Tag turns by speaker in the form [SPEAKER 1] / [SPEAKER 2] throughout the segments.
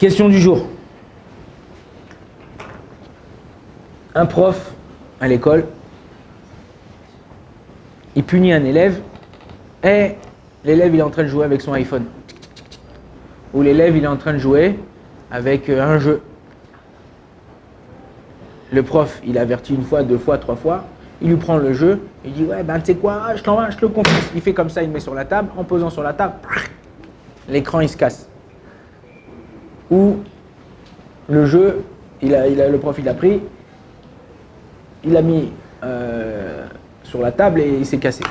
[SPEAKER 1] Question du jour. Un prof à l'école, il punit un élève et l'élève il est en train de jouer avec son iPhone. Ou l'élève il est en train de jouer avec un jeu. Le prof il avertit une fois, deux fois, trois fois, il lui prend le jeu, il dit ouais ben tu sais quoi, je t'envoie, je te le confie. Il fait comme ça, il le met sur la table, en posant sur la table, l'écran il se casse. Ou le jeu, le prof il a pris, il l'a mis sur la table et il s'est cassé.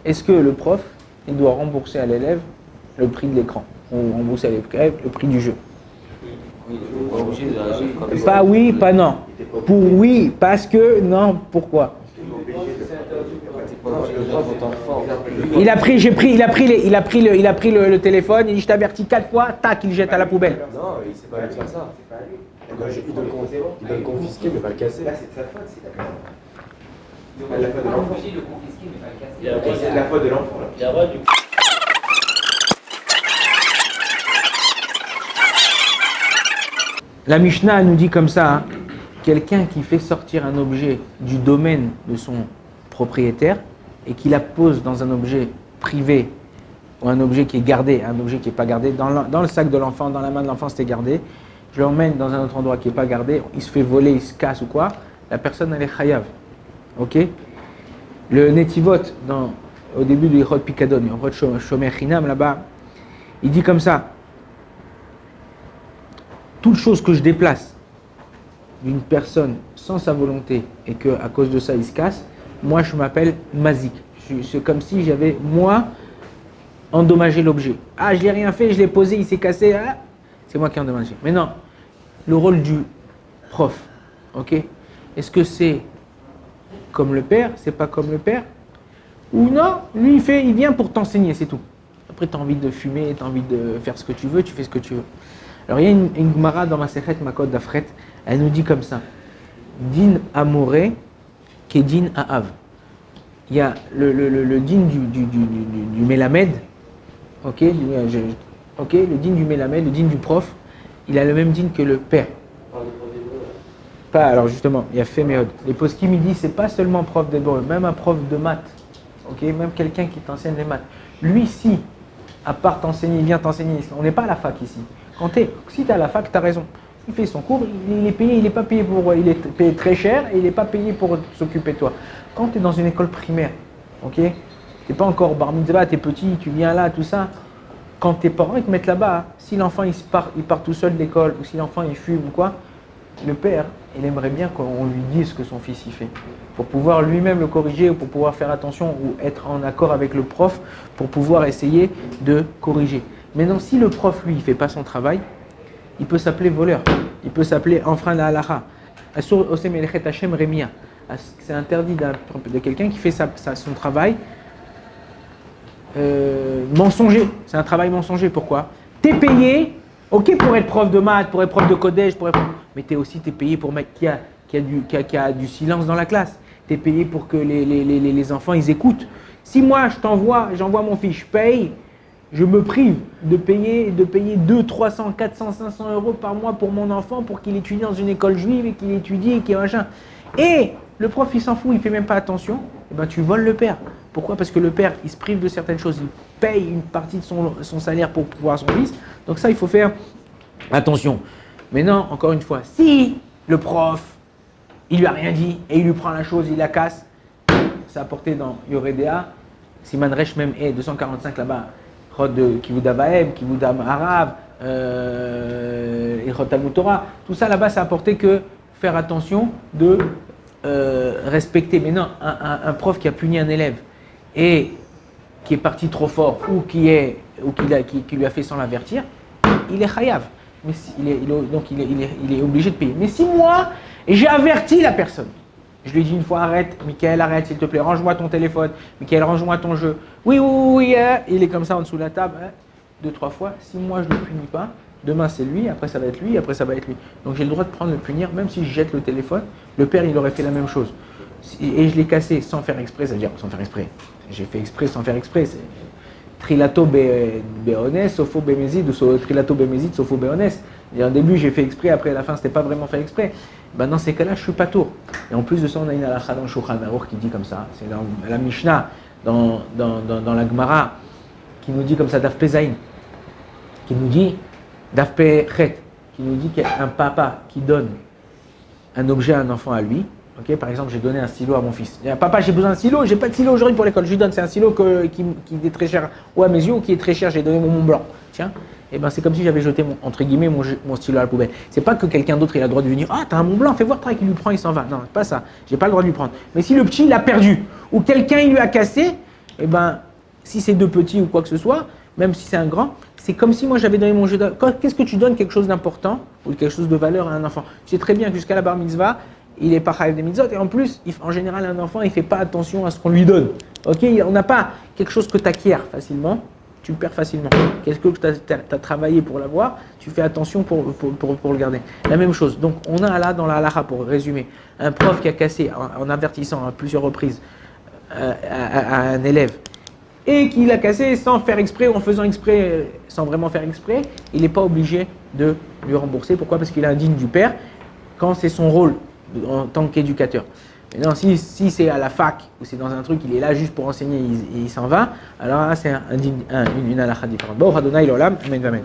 [SPEAKER 1] Est-ce que le prof il doit rembourser à l'élève le prix de l'écran ou rembourser à l'élève le prix du jeu? Pas oui, pas non. Pour oui, parce que non, pourquoi? Il a pris le téléphone, il dit je t'avertis 4 fois, tac, il jette à la poubelle.
[SPEAKER 2] Non, il sait pas faire ça. Il doit le confisquer, mais pas le casser. Là, c'est de sa faute, c'est d'accord. La faute de l'enfant. C'est la faute de l'enfant. Il a le droit du
[SPEAKER 1] La Mishnah nous dit comme ça, hein, quelqu'un qui fait sortir un objet du domaine de son propriétaire et qui la pose dans un objet privé ou un objet qui est gardé, un objet qui n'est pas gardé, dans le sac de l'enfant, dans la main de l'enfant c'était gardé, je l'emmène dans un autre endroit qui n'est pas gardé, il se fait voler, il se casse ou quoi, la personne elle est chayav. Ok? Le Netivot, au début du Yichot Pikadon, Yichot Shomer Chinam là-bas, il dit comme ça, toute chose que je déplace d'une personne sans sa volonté et qu'à cause de ça il se casse, moi je m'appelle mazik. C'est comme si j'avais moi endommagé l'objet. Ah, je l'ai rien fait, je l'ai posé, il s'est cassé, ah, c'est moi qui ai endommagé. Mais non, le rôle du prof, ok? Est-ce que c'est comme le père, c'est pas comme le père? Ou non, lui il vient pour t'enseigner, c'est tout. Après tu as envie de fumer, tu as envie de faire ce que tu veux, tu fais ce que tu veux. Alors il y a une Gemara dans ma Masechet Makot d'Afret, elle nous dit comme ça, din amoré kedin aav. Il y a le din du Melamed, ok, le din du Melamed, le din du prof, il a le même din que le père. Pas, alors justement, il y a Féméod. Les poskim, il dit, c'est pas seulement prof d'hébreu, même un prof de maths, ok, même quelqu'un qui t'enseigne les maths. Lui, si, à part t'enseigner, il vient t'enseigner, on n'est pas à la fac ici. Si tu es à la fac, tu as raison. Il fait son cours, il est payé, il n'est pas payé pour. Il est payé très cher et il n'est pas payé pour s'occuper de toi. Quand tu es dans une école primaire, ok, tu n'es pas encore bar mitzvah, tu es petit, tu viens là, tout ça. Quand tes parents ils te mettent là-bas, si l'enfant il part tout seul de l'école ou si l'enfant il fume ou quoi, le père, il aimerait bien qu'on lui dise ce que son fils il fait. Pour pouvoir lui-même le corriger ou pour pouvoir faire attention ou être en accord avec le prof pour pouvoir essayer de corriger. Maintenant, si le prof, lui, il ne fait pas son travail, il peut s'appeler voleur, il peut s'appeler enfreint la halacha. C'est interdit de quelqu'un qui fait son travail mensonger. C'est un travail mensonger. Pourquoi? Tu es payé, ok, pour être prof de maths, pour être prof de codège, mais t'es payé pour mettre qui a du silence dans la classe. Tu es payé pour que les enfants, ils écoutent. Si moi, j'envoie mon fils, je paye, je me prive de payer 200, 300, 400, 500 euros par mois pour mon enfant pour qu'il étudie dans une école juive et qu'il étudie et qu'il machin. Et le prof, il s'en fout, il ne fait même pas attention. Et ben, tu voles le père. Pourquoi? Parce que le père, il se prive de certaines choses. Il paye une partie de son salaire pour pouvoir son fils. Donc ça, il faut faire attention. Mais non, encore une fois, si le prof, il lui a rien dit et il lui prend la chose, il la casse, c'est apporté dans Yoredea, Siman Resh même 245 là-bas. Kivuda Baeb, Kivuda Arav, et Talmud Torah, tout ça là-bas, ça a apporté que faire attention de respecter. Mais non, un prof qui a puni un élève et qui est parti trop fort ou qui lui a fait sans l'avertir, il est chayav. Donc il est obligé de payer. Mais si moi, j'ai averti la personne, je lui ai dit une fois, arrête, Michael, arrête s'il te plaît, range-moi ton téléphone, Michael, range-moi ton jeu. Oui, il est comme ça en dessous de la table, 2-3 fois. Si moi je ne le punis pas, demain c'est lui, après ça va être lui, après ça va être lui. Donc j'ai le droit de prendre le punir, même si je jette le téléphone, le père il aurait fait la même chose. Et je l'ai cassé sans faire exprès, c'est-à-dire sans faire exprès. J'ai fait exprès sans faire exprès. Trilato beones, sofo bemezid, ou trilato bemezid, sofo beones. Et au début, j'ai fait exprès, après à la fin, c'était pas vraiment fait exprès. Ben, dans ces cas-là, je suis pas tour. Et en plus de ça, on a une halakha dans Shulchan Aruch qui dit comme ça. C'est dans la Mishnah, dans la Gemara, qui nous dit comme ça, Daf Pezaïn, qui nous dit, Daf Pechet, qui nous dit qu'un papa qui donne un objet à un enfant à lui, ok, par exemple, j'ai donné un stylo à mon fils. Il dit, papa, j'ai besoin d'un stylo, j'ai pas de stylo aujourd'hui pour l'école. Je lui donne, c'est un stylo qui est très cher, ou à mes yeux, ou qui est très cher, j'ai donné mon Mont Blanc. Tiens, et ben c'est comme si j'avais jeté entre guillemets mon stylo à la poubelle. C'est pas que quelqu'un d'autre il a le droit de venir, ah t'as un Mont Blanc, fais voir toi qu'il lui prend, il s'en va. Non, c'est pas ça. J'ai pas le droit de lui prendre. Mais si le petit l'a perdu, ou quelqu'un il lui a cassé, et ben si c'est deux petits ou quoi que ce soit, même si c'est un grand, c'est comme si moi j'avais donné mon jeu d'or. Qu'est-ce que tu donnes quelque chose d'important ou quelque chose de valeur à un enfant? Tu sais très bien que jusqu'à la bar mitzvah, il est pas chayav des mitzvot et en plus, en général, un enfant il fait pas attention à ce qu'on lui donne. Ok, on n'a pas quelque chose que tu acquiers facilement, tu le perds facilement. Quelque chose que tu as travaillé pour l'avoir, tu fais attention pour le garder. La même chose. Donc on a là dans la halakha, pour résumer, un prof qui a cassé en avertissant à plusieurs reprises à un élève, et qu'il a cassé sans faire exprès ou en faisant exprès, sans vraiment faire exprès, il n'est pas obligé de lui rembourser. Pourquoi? Parce qu'il est indigne du père quand c'est son rôle en tant qu'éducateur. Maintenant, si c'est à la fac ou c'est dans un truc, il est là juste pour enseigner et il s'en va, alors là c'est une halakha différente. Bon, Adonai l'olam, amen, amen.